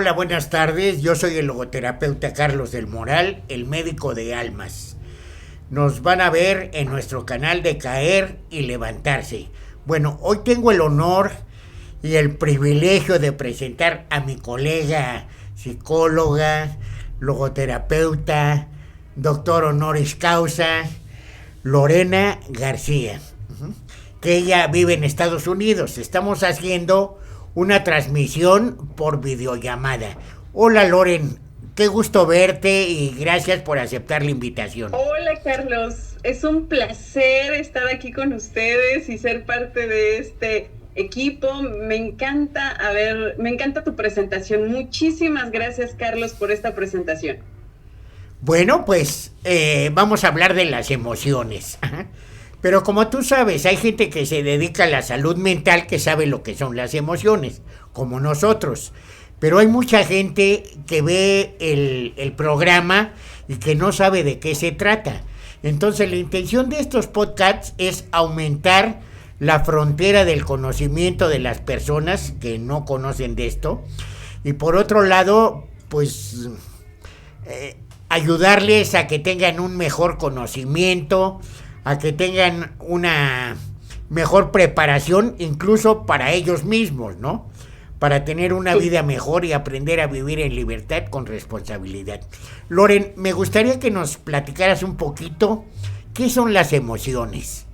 Hola, buenas tardes. Yo soy el logoterapeuta Carlos del Moral, el médico de almas. Nos van a ver en nuestro canal de Caer y Levantarse. Bueno, hoy tengo el honor y el privilegio de presentar a mi colega psicóloga, logoterapeuta, doctor honoris causa, Lorena García, que ella vive en Estados Unidos. Estamos haciendo una transmisión por videollamada. Hola Loren, qué gusto verte y gracias por aceptar la invitación. Hola Carlos, es un placer estar aquí con ustedes y ser parte de este equipo. Me encanta tu presentación. Muchísimas gracias Carlos por esta presentación. Bueno, pues vamos a hablar de las emociones. Pero como tú sabes, hay gente que se dedica a la salud mental que sabe lo que son las emociones, como nosotros. Pero hay mucha gente que ve el programa y que no sabe de qué se trata. Entonces la intención de estos podcasts es aumentar la frontera del conocimiento de las personas que no conocen de esto. Y por otro lado, pues ayudarles a que tengan un mejor conocimiento, a que tengan una mejor preparación incluso para ellos mismos, ¿no? Para tener una vida mejor y aprender a vivir en libertad con responsabilidad. Loren, me gustaría que nos platicaras un poquito qué son las emociones.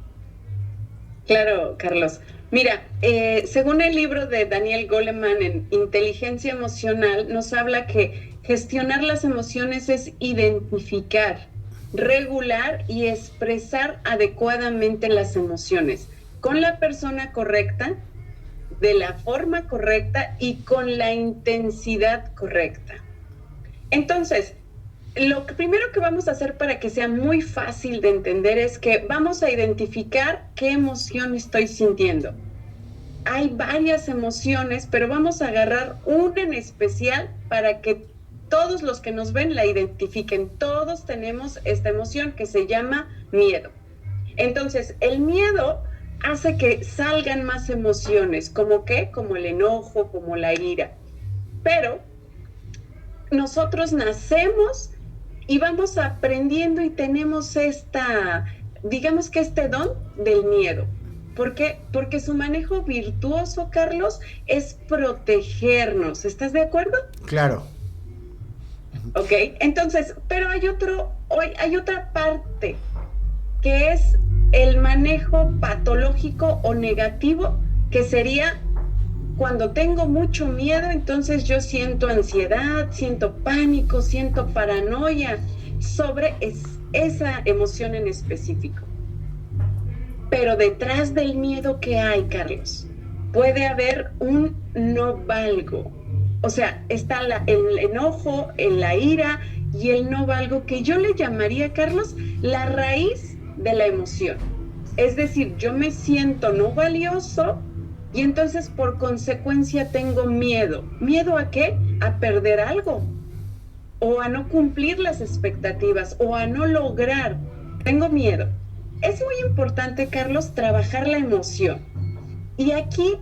Claro, Carlos. Mira, según el libro de Daniel Goleman en Inteligencia Emocional, nos habla que gestionar las emociones es identificar, regular y expresar adecuadamente las emociones con la persona correcta, de la forma correcta y con la intensidad correcta. Entonces, lo primero que vamos a hacer para que sea muy fácil de entender es que vamos a identificar qué emoción estoy sintiendo. Hay varias emociones, pero vamos a agarrar una en especial para que todos los que nos ven la identifiquen. Todos tenemos esta emoción que se llama miedo. Entonces, el miedo hace que salgan más emociones, ¿como qué? Como el enojo, como la ira. Pero nosotros nacemos y vamos aprendiendo y tenemos digamos que este don del miedo. ¿Por qué? Porque su manejo virtuoso, Carlos, es protegernos. ¿Estás de acuerdo? Claro. Ok, entonces, pero hay otra parte que es el manejo patológico o negativo, que sería cuando tengo mucho miedo, entonces yo siento ansiedad, siento pánico, siento paranoia sobre esa emoción en específico. Pero detrás del miedo que hay, Carlos, puede haber un no valgo. O sea, está el enojo, la ira y el no valgo, que yo le llamaría, Carlos, la raíz de la emoción. Es decir, yo me siento no valioso y entonces por consecuencia tengo miedo. ¿Miedo a qué? A perder algo, o a no cumplir las expectativas, o a no lograr. Tengo miedo. Es muy importante, Carlos, trabajar la emoción. Y aquí,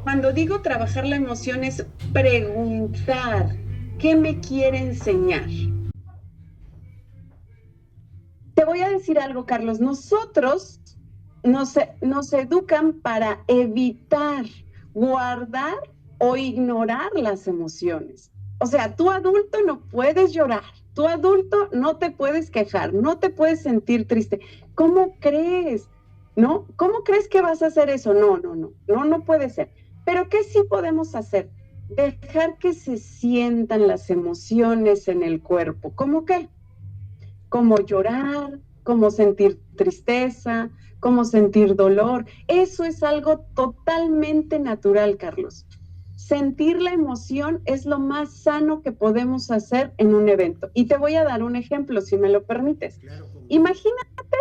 cuando digo trabajar la emoción, es preguntar, ¿qué me quiere enseñar? Te voy a decir algo, Carlos. Nosotros nos educan para evitar, guardar o ignorar las emociones. O sea, tú adulto no puedes llorar, tú adulto no te puedes quejar, no te puedes sentir triste. ¿Cómo crees? ¿No? ¿Cómo crees que vas a hacer eso? No puede ser. Pero ¿qué sí podemos hacer? Dejar que se sientan las emociones en el cuerpo. ¿Cómo qué? Como llorar, como sentir tristeza, como sentir dolor. Eso es algo totalmente natural, Carlos. Sentir la emoción es lo más sano que podemos hacer en un evento. Y te voy a dar un ejemplo, si me lo permites. Imagínate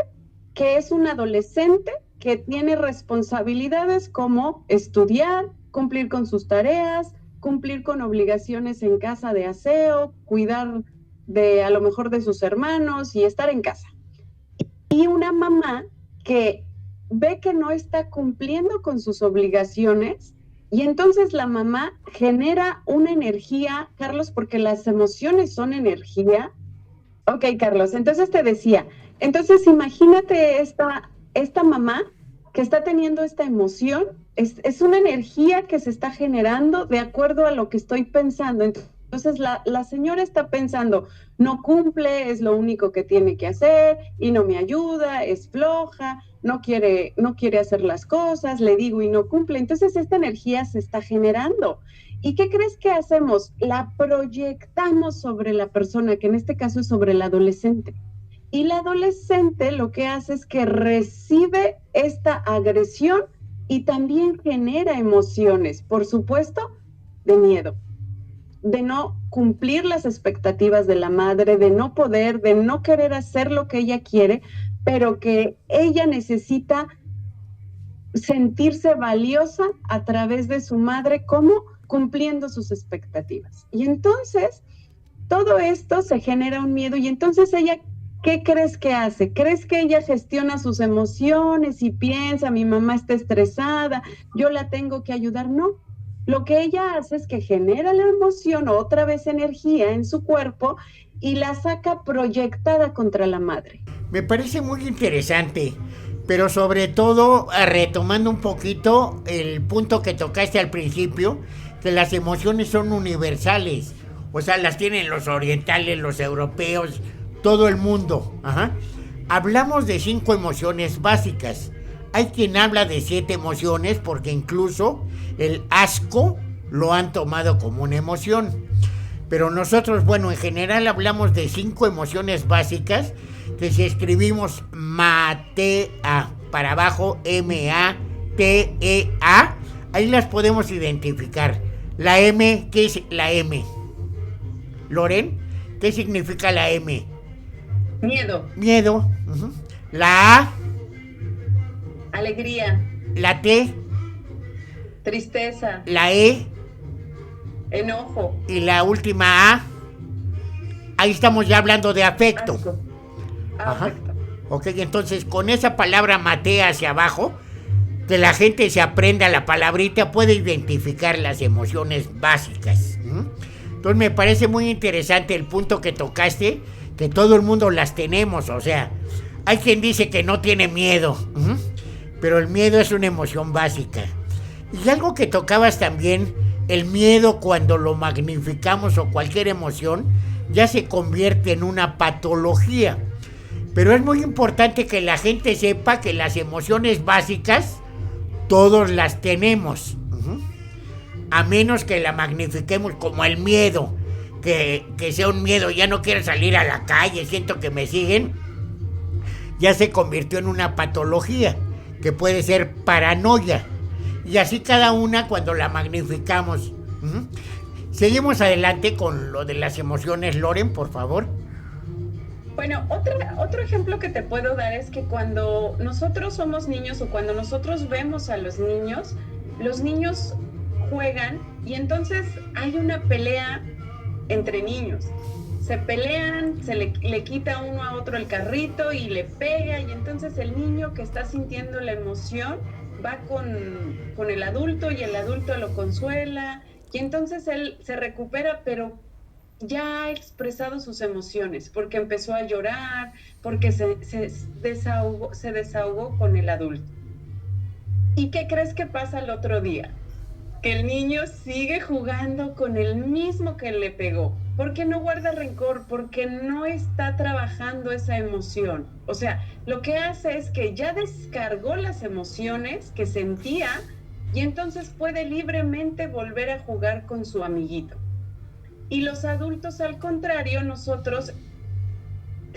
que es un adolescente que tiene responsabilidades como estudiar, cumplir con sus tareas, cumplir con obligaciones en casa de aseo, cuidar a lo mejor de sus hermanos y estar en casa. Y una mamá que ve que no está cumpliendo con sus obligaciones Y entonces la mamá genera una energía, Carlos, porque las emociones son energía. Ok, Carlos, entonces te decía, entonces imagínate esta mamá que está teniendo esta emoción, es una energía que se está generando de acuerdo a lo que estoy pensando. Entonces la señora está pensando, no cumple, es lo único que tiene que hacer y no me ayuda, es floja, no quiere hacer las cosas, le digo y no cumple. Entonces esta energía se está generando. ¿Y qué crees que hacemos? La proyectamos sobre la persona, que en este caso es sobre el adolescente. Y la adolescente lo que hace es que recibe esta agresión y también genera emociones, por supuesto, de miedo, de no cumplir las expectativas de la madre, de no poder, de no querer hacer lo que ella quiere, pero que ella necesita sentirse valiosa a través de su madre, como cumpliendo sus expectativas. Y entonces todo esto se genera un miedo y entonces ella, ¿qué crees que hace? ¿Crees que ella gestiona sus emociones y piensa, mi mamá está estresada, yo la tengo que ayudar? No. Lo que ella hace es que genera la emoción, otra vez energía en su cuerpo y la saca proyectada contra la madre. Me parece muy interesante, pero sobre todo retomando un poquito el punto que tocaste al principio, que las emociones son universales, o sea, las tienen los orientales, los europeos, todo el mundo. Ajá. Hablamos de 5 emociones básicas. Hay quien habla de 7 emociones porque incluso el asco lo han tomado como una emoción. Pero nosotros, bueno, en general hablamos de 5 emociones básicas que si escribimos MATEA para abajo, MATEA, ahí las podemos identificar. La M, ¿qué es la M? Loren, ¿qué significa la M? Miedo. Miedo. La A. Alegría. La T. Tristeza. La E. Enojo. Y la última A. Ahí estamos ya hablando de afecto. Asco. Ajá. Afecto. Ok, entonces con esa palabra matea hacia abajo, que la gente se aprenda la palabrita, puede identificar las emociones básicas. Entonces me parece muy interesante el punto que tocaste, que todo el mundo las tenemos, o sea, hay quien dice que no tiene miedo, pero el miedo es una emoción básica. Y algo que tocabas también, el miedo cuando lo magnificamos o cualquier emoción, ya se convierte en una patología. Pero es muy importante que la gente sepa que las emociones básicas todos las tenemos. A menos que la magnifiquemos como el miedo, que sea un miedo, ya no quiero salir a la calle, siento que me siguen, ya se convirtió en una patología, que puede ser paranoia. Y así cada una cuando la magnificamos. Seguimos adelante con lo de las emociones, Loren, por favor. Bueno, otro ejemplo que te puedo dar es que cuando nosotros somos niños o cuando nosotros vemos a los niños juegan y entonces hay una pelea entre niños. Se pelean, le quita uno a otro el carrito y le pega y entonces el niño que está sintiendo la emoción va con el adulto y el adulto lo consuela y entonces él se recupera, pero ya ha expresado sus emociones, porque empezó a llorar, porque se desahogó con el adulto. ¿Y qué crees que pasa el otro día? Que el niño sigue jugando con el mismo que le pegó, porque no guarda rencor, porque no está trabajando esa emoción. O sea, lo que hace es que ya descargó las emociones que sentía y entonces puede libremente volver a jugar con su amiguito. Y los adultos, al contrario, nosotros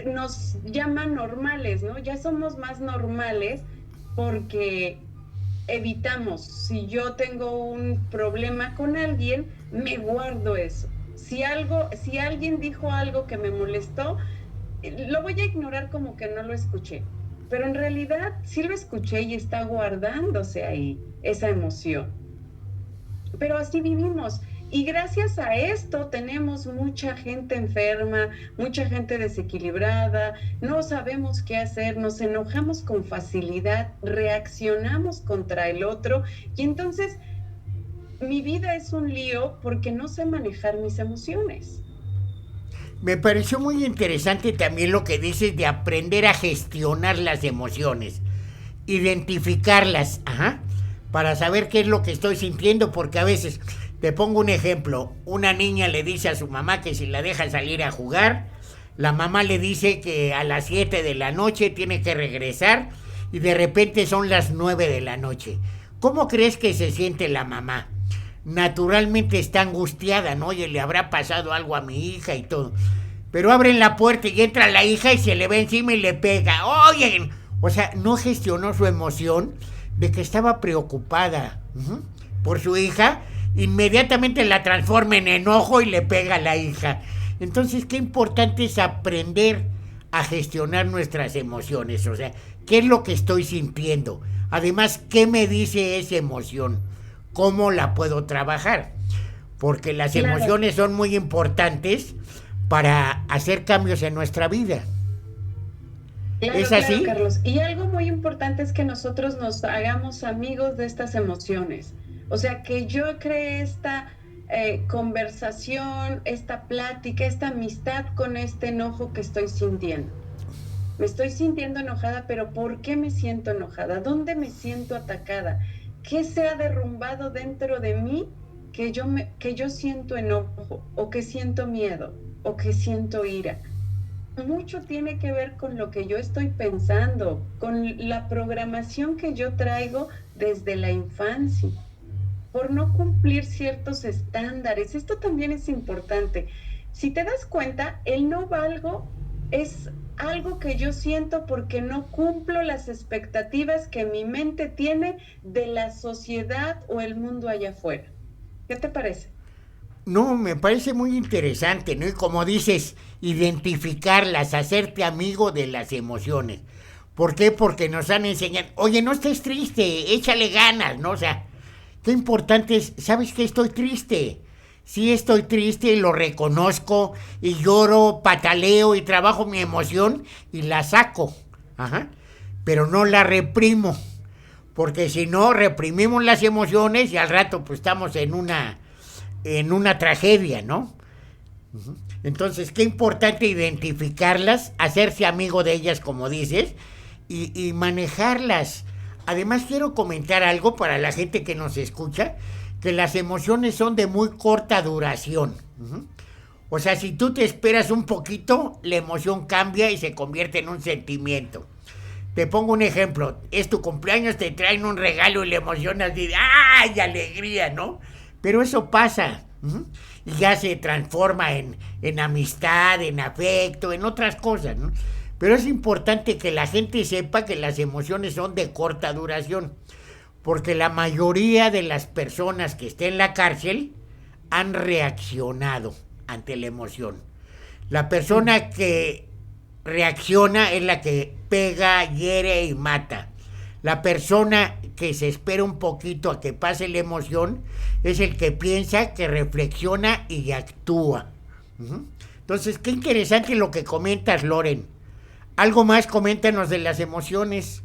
nos llaman normales, ¿no? Ya somos más normales porque evitamos. Si yo tengo un problema con alguien, me guardo eso. Si alguien dijo algo que me molestó, lo voy a ignorar como que no lo escuché. Pero en realidad sí lo escuché y está guardándose ahí esa emoción. Pero así vivimos. Y gracias a esto tenemos mucha gente enferma, mucha gente desequilibrada, no sabemos qué hacer, nos enojamos con facilidad, reaccionamos contra el otro y entonces mi vida es un lío porque no sé manejar mis emociones. Me pareció muy interesante también lo que dices de aprender a gestionar las emociones, identificarlas, ajá, para saber qué es lo que estoy sintiendo, porque a veces, te pongo un ejemplo, una niña le dice a su mamá que si la deja salir a jugar, la mamá le dice que a las 7 de la noche tiene que regresar y de repente son las 9 de la noche. ¿Cómo crees que se siente la mamá? Naturalmente está angustiada, ¿no? Oye, le habrá pasado algo a mi hija y todo. Pero abren la puerta y entra la hija y se le ve encima y le pega. Oye, o sea, no gestionó su emoción de que estaba preocupada por su hija. Inmediatamente la transforma en enojo y le pega a la hija. Entonces, qué importante es aprender a gestionar nuestras emociones. O sea, ¿qué es lo que estoy sintiendo? Además, ¿qué me dice esa emoción? ¿Cómo la puedo trabajar? Porque las Claro, emociones son muy importantes para hacer cambios en nuestra vida. ¿Es claro, claro, así? Carlos. Y algo muy importante es que nosotros nos hagamos amigos de estas emociones. O sea, que yo cree esta conversación, esta plática, esta amistad con este enojo que estoy sintiendo. Me estoy sintiendo enojada, pero ¿por qué me siento enojada? ¿Dónde me siento atacada? ¿Qué se ha derrumbado dentro de mí que yo siento enojo o que siento miedo o que siento ira? Mucho tiene que ver con lo que yo estoy pensando, con la programación que yo traigo desde la infancia, por no cumplir ciertos estándares. Esto también es importante. Si te das cuenta, el no valgo es algo que yo siento porque no cumplo las expectativas que mi mente tiene de la sociedad o el mundo allá afuera. ¿Qué te parece? No, me parece muy interesante, ¿no? Y como dices, identificarlas, hacerte amigo de las emociones. ¿Por qué? Porque nos han enseñado, oye, no estés triste, échale ganas, ¿no? O sea, qué importante es, ¿sabes qué? Estoy triste. Sí estoy triste y lo reconozco y lloro, pataleo y trabajo mi emoción y la saco. Ajá. Pero no la reprimo. Porque si no, reprimimos las emociones y al rato pues estamos en una tragedia, ¿no? Entonces, qué importante identificarlas, hacerse amigo de ellas, como dices, y manejarlas. Además, quiero comentar algo para la gente que nos escucha, que las emociones son de muy corta duración. O sea, si tú te esperas un poquito, la emoción cambia y se convierte en un sentimiento. Te pongo un ejemplo. Es tu cumpleaños, te traen un regalo y le emocionas y ¡ay! Alegría, ¿no? Pero eso pasa. Y ya se transforma en amistad, en afecto, en otras cosas, ¿no? Pero es importante que la gente sepa que las emociones son de corta duración. Porque la mayoría de las personas que estén en la cárcel han reaccionado ante la emoción. La persona que reacciona es la que pega, hiere y mata. La persona que se espera un poquito a que pase la emoción es el que piensa, que reflexiona y actúa. Entonces, qué interesante lo que comentas, Loren. Algo más, coméntanos de las emociones.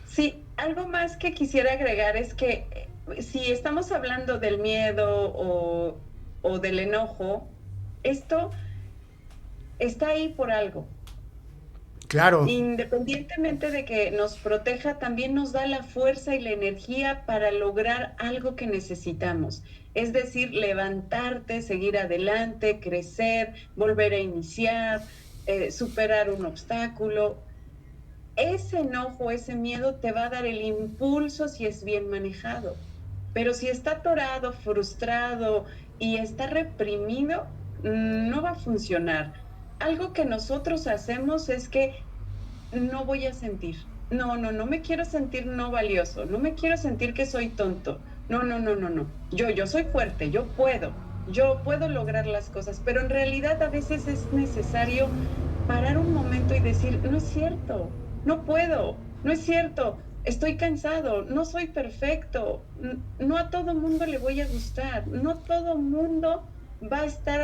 Sí, algo más que quisiera agregar es que si estamos hablando del miedo o del enojo, esto está ahí por algo. Claro, Independientemente de que nos proteja, también nos da la fuerza y la energía para lograr algo que necesitamos. Es decir, levantarte, seguir adelante, crecer, volver a iniciar, superar un obstáculo. Ese enojo, ese miedo te va a dar el impulso si es bien manejado. Pero si está atorado, frustrado y está reprimido, no va a funcionar. Algo que nosotros hacemos es que no voy a sentir. No, no, no me quiero sentir no valioso. No me quiero sentir que soy tonto. No, no, no, no, no. Yo soy fuerte, yo puedo. Yo puedo lograr las cosas, pero en realidad a veces es necesario parar un momento y decir, no es cierto, no puedo, no es cierto, estoy cansado, no soy perfecto, no a todo mundo le voy a gustar, no todo mundo va a estar,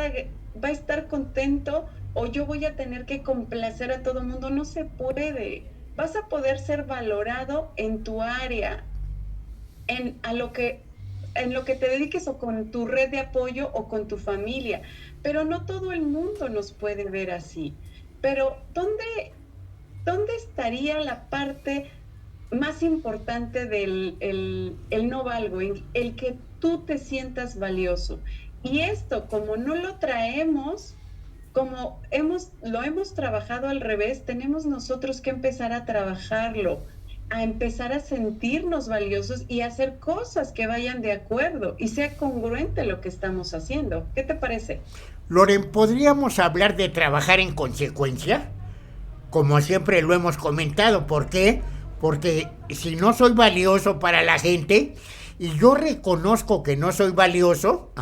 va a estar contento o yo voy a tener que complacer a todo mundo, no se puede. Vas a poder ser valorado en tu área, en a lo que en lo que te dediques o con tu red de apoyo o con tu familia, pero no todo el mundo nos puede ver así. Pero ¿dónde estaría la parte más importante del el no valgo, el que tú te sientas valioso? Y esto, como no lo traemos, como lo hemos trabajado al revés, tenemos nosotros que empezar a trabajarlo, a empezar a sentirnos valiosos y a hacer cosas que vayan de acuerdo y sea congruente lo que estamos haciendo. ¿Qué te parece? Loren, ¿podríamos hablar de trabajar en consecuencia? Como siempre lo hemos comentado. ¿Por qué? Porque si no soy valioso para la gente y yo reconozco que no soy valioso,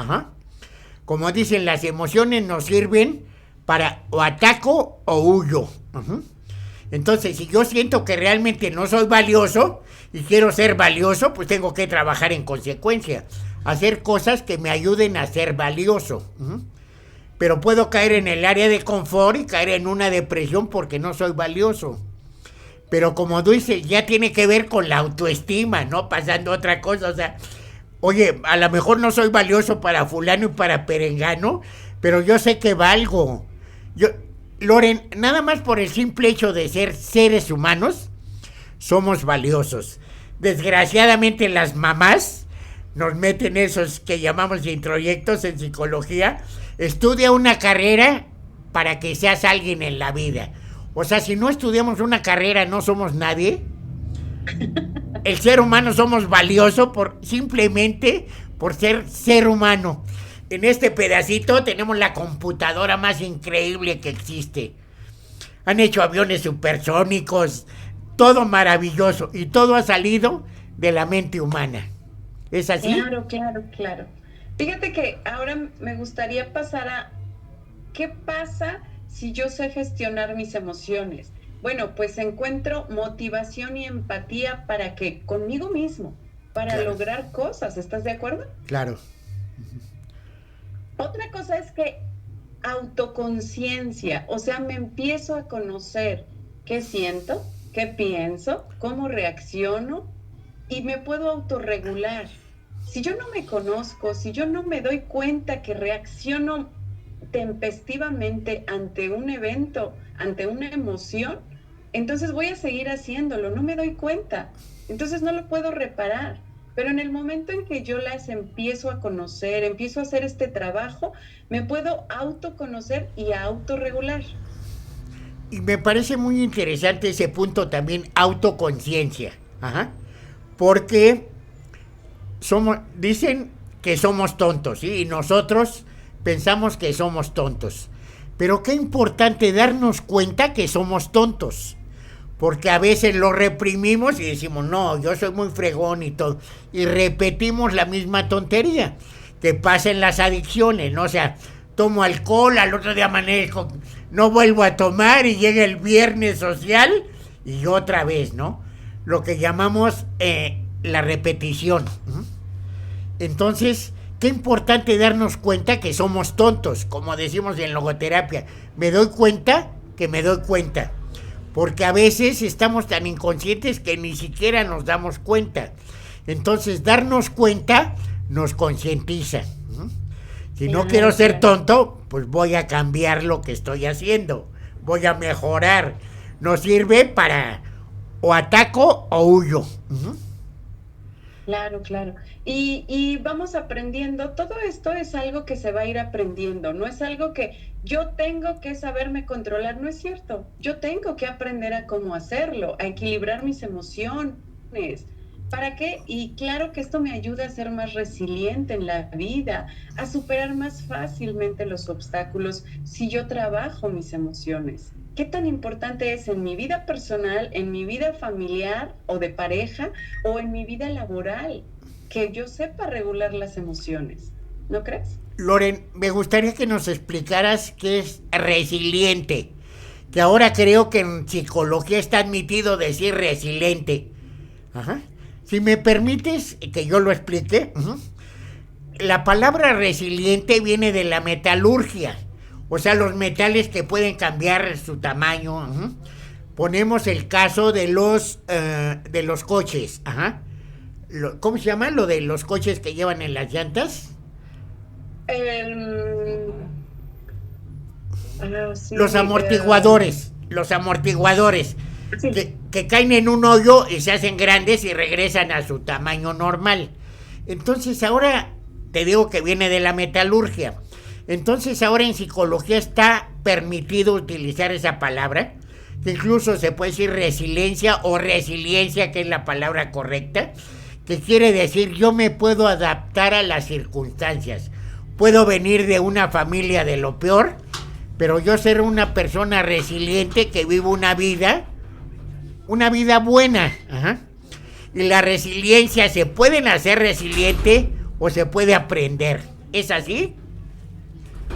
como dicen, las emociones nos sirven para o ataco o huyo. Entonces, si yo siento que realmente no soy valioso y quiero ser valioso, pues tengo que trabajar en consecuencia. Hacer cosas que me ayuden a ser valioso. Pero puedo caer en el área de confort y caer en una depresión porque no soy valioso. Pero como tú dices, ya tiene que ver con la autoestima, ¿no? Pasando a otra cosa, o sea, oye, a lo mejor no soy valioso para fulano y para perengano, pero yo sé que valgo. Loren, nada más por el simple hecho de ser seres humanos, somos valiosos. Desgraciadamente las mamás nos meten esos que llamamos introyectos en psicología. Estudia una carrera para que seas alguien en la vida. O sea, si no estudiamos una carrera, no somos nadie. El ser humano somos valiosos simplemente por ser humano. En este pedacito tenemos la computadora más increíble que existe. Han hecho aviones supersónicos, todo maravilloso. Y todo ha salido de la mente humana. ¿Es así? Claro, claro, claro. Fíjate que ahora me gustaría pasar a ¿qué pasa si yo sé gestionar mis emociones? Bueno, pues encuentro motivación y empatía para que conmigo mismo, para lograr cosas. ¿Estás de acuerdo? Claro. Otra cosa es que autoconciencia, o sea, me empiezo a conocer qué siento, qué pienso, cómo reacciono y me puedo autorregular. Si yo no me conozco, si yo no me doy cuenta que reacciono tempestivamente ante un evento, ante una emoción, entonces voy a seguir haciéndolo, no me doy cuenta, entonces no lo puedo reparar. Pero en el momento en que yo las empiezo a conocer, empiezo a hacer este trabajo, me puedo autoconocer y autorregular. Y me parece muy interesante ese punto también, autoconciencia. Porque dicen que somos tontos, ¿sí? Y nosotros pensamos que somos tontos. Pero qué importante darnos cuenta que somos tontos. Porque a veces lo reprimimos y decimos, no, yo soy muy fregón y todo. Y repetimos la misma tontería que pasa en las adicciones, ¿no? O sea, tomo alcohol, al otro día amanezco, no vuelvo a tomar y llega el viernes social y otra vez, ¿no? Lo que llamamos la repetición. Entonces, qué importante darnos cuenta que somos tontos, como decimos en logoterapia. Me doy cuenta que me doy cuenta. Porque a veces estamos tan inconscientes que ni siquiera nos damos cuenta. Entonces, darnos cuenta nos concientiza. Si no quiero ser tonto, pues voy a cambiar lo que estoy haciendo. Voy a mejorar. Nos sirve para o ataco o huyo. Claro, claro. Y vamos aprendiendo, todo esto es algo que se va a ir aprendiendo, no es algo que yo tengo que saberme controlar, no es cierto. Yo tengo que aprender a cómo hacerlo, a equilibrar mis emociones. ¿Para qué? Y claro que esto me ayuda a ser más resiliente en la vida, a superar más fácilmente los obstáculos si yo trabajo mis emociones. ¿Qué tan importante es en mi vida personal, en mi vida familiar o de pareja o en mi vida laboral que yo sepa regular las emociones? ¿No crees? Loren, me gustaría que nos explicaras qué es resiliente, que ahora creo que en psicología está admitido decir resiliente. Si me permites que yo lo explique, la palabra resiliente viene de la metalurgia, o sea, los metales que pueden cambiar su tamaño. Ponemos el caso de los coches. ¿Cómo se llama? Lo de los coches que llevan en las llantas. El, sí, Los amortiguadores. Los amortiguadores. sí. Que caen en un hoyo y se hacen grandes y regresan a su tamaño normal. Entonces ahora te digo que viene de la metalurgia. Entonces ahora en psicología está permitido utilizar esa palabra, que incluso se puede decir resiliencia o resiliencia, que es la palabra correcta, que quiere decir yo me puedo adaptar a las circunstancias. Puedo venir de una familia de lo peor, pero yo ser una persona resiliente que vivo una vida buena. Ajá. Y la resiliencia se puede nacer resiliente o se puede aprender. ¿Es así?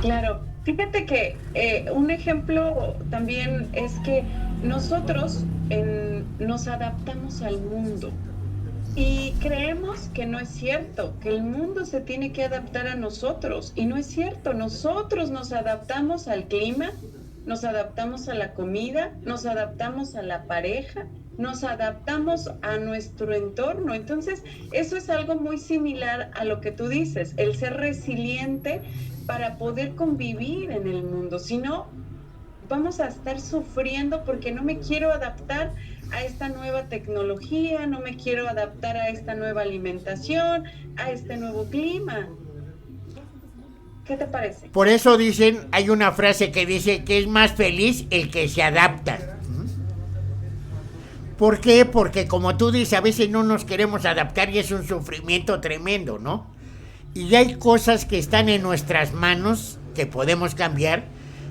Claro, fíjate que un ejemplo también es que nosotros nos adaptamos al mundo y creemos que no es cierto, que el mundo se tiene que adaptar a nosotros y no es cierto, nosotros nos adaptamos al clima, nos adaptamos a la comida, nos adaptamos a la pareja, nos adaptamos a nuestro entorno. Entonces, eso es algo muy similar a lo que tú dices, el ser resiliente para poder convivir en el mundo. Si no, vamos a estar sufriendo porque no me quiero adaptar a esta nueva tecnología, no me quiero adaptar a esta nueva alimentación, a este nuevo clima. ¿Qué te parece? Por eso dicen, hay una frase que dice que es más feliz el que se adapta. ¿Por qué? Porque como tú dices, a veces no nos queremos adaptar y es un sufrimiento tremendo, ¿no? Y hay cosas que están en nuestras manos que podemos cambiar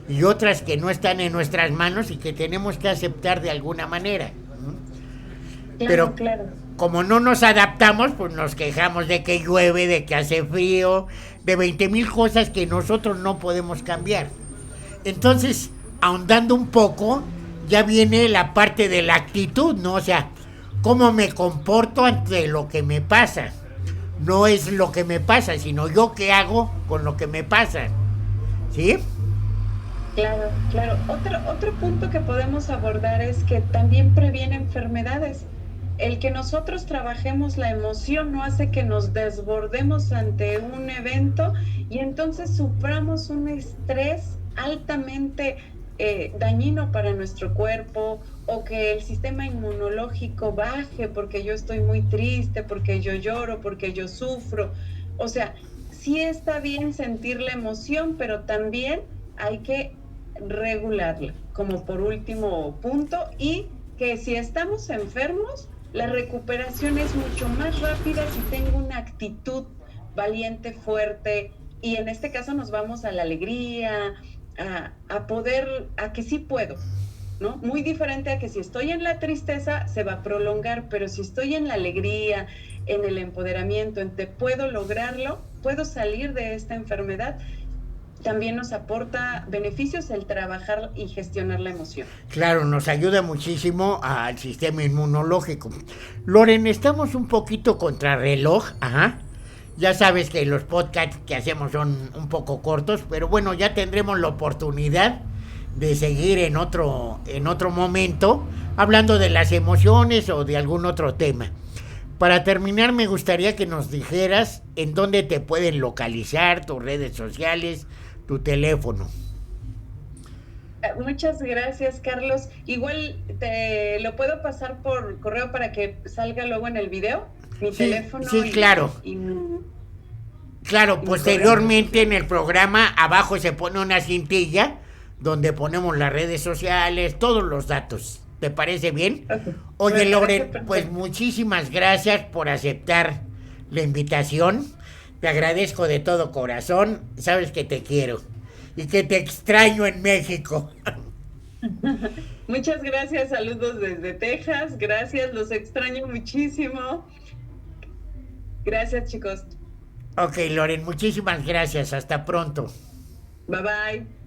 y otras que no están en nuestras manos y que tenemos que aceptar de alguna manera. Pero como no nos adaptamos, pues nos quejamos de que llueve, de que hace frío, de 20,000 cosas que nosotros no podemos cambiar. Entonces, ahondando un poco, ya viene la parte de la actitud, ¿no? O sea, cómo me comporto ante lo que me pasa. No es lo que me pasa, sino yo qué hago con lo que me pasa. ¿Sí? Claro, claro. Otro punto que podemos abordar es que también previene enfermedades. El que nosotros trabajemos la emoción no hace que nos desbordemos ante un evento y entonces suframos un estrés altamente dañino para nuestro cuerpo, o que el sistema inmunológico baje porque yo estoy muy triste, porque yo lloro, porque yo sufro. O sea, sí está bien sentir la emoción, pero también hay que regularla, como por último punto, y que si estamos enfermos, la recuperación es mucho más rápida si tengo una actitud valiente, fuerte, y en este caso nos vamos a la alegría, a que sí puedo, ¿no? Muy diferente a que si estoy en la tristeza se va a prolongar, pero si estoy en la alegría, en el empoderamiento, en que puedo lograrlo, puedo salir de esta enfermedad, también nos aporta beneficios el trabajar y gestionar la emoción. Claro, nos ayuda muchísimo al sistema inmunológico. Loren, estamos un poquito contrarreloj, ajá. Ya sabes que los podcasts que hacemos son un poco cortos, pero bueno, ya tendremos la oportunidad de seguir en otro momento hablando de las emociones o de algún otro tema. Para terminar, me gustaría que nos dijeras en dónde te pueden localizar, tus redes sociales, tu teléfono. Muchas gracias, Carlos. Igual te lo puedo pasar por correo para que salga luego en el video, mi teléfono. Sí, claro. Claro, posteriormente en el programa abajo se pone una cintilla donde ponemos las redes sociales, todos los datos. ¿Te parece bien? Okay. Oye, Loren, pues muchísimas gracias por aceptar la invitación. Te agradezco de todo corazón. Sabes que te quiero y que te extraño en México. Muchas gracias, saludos desde Texas. Gracias, los extraño muchísimo. Gracias, chicos. Ok, Loren, muchísimas gracias. Hasta pronto. Bye bye.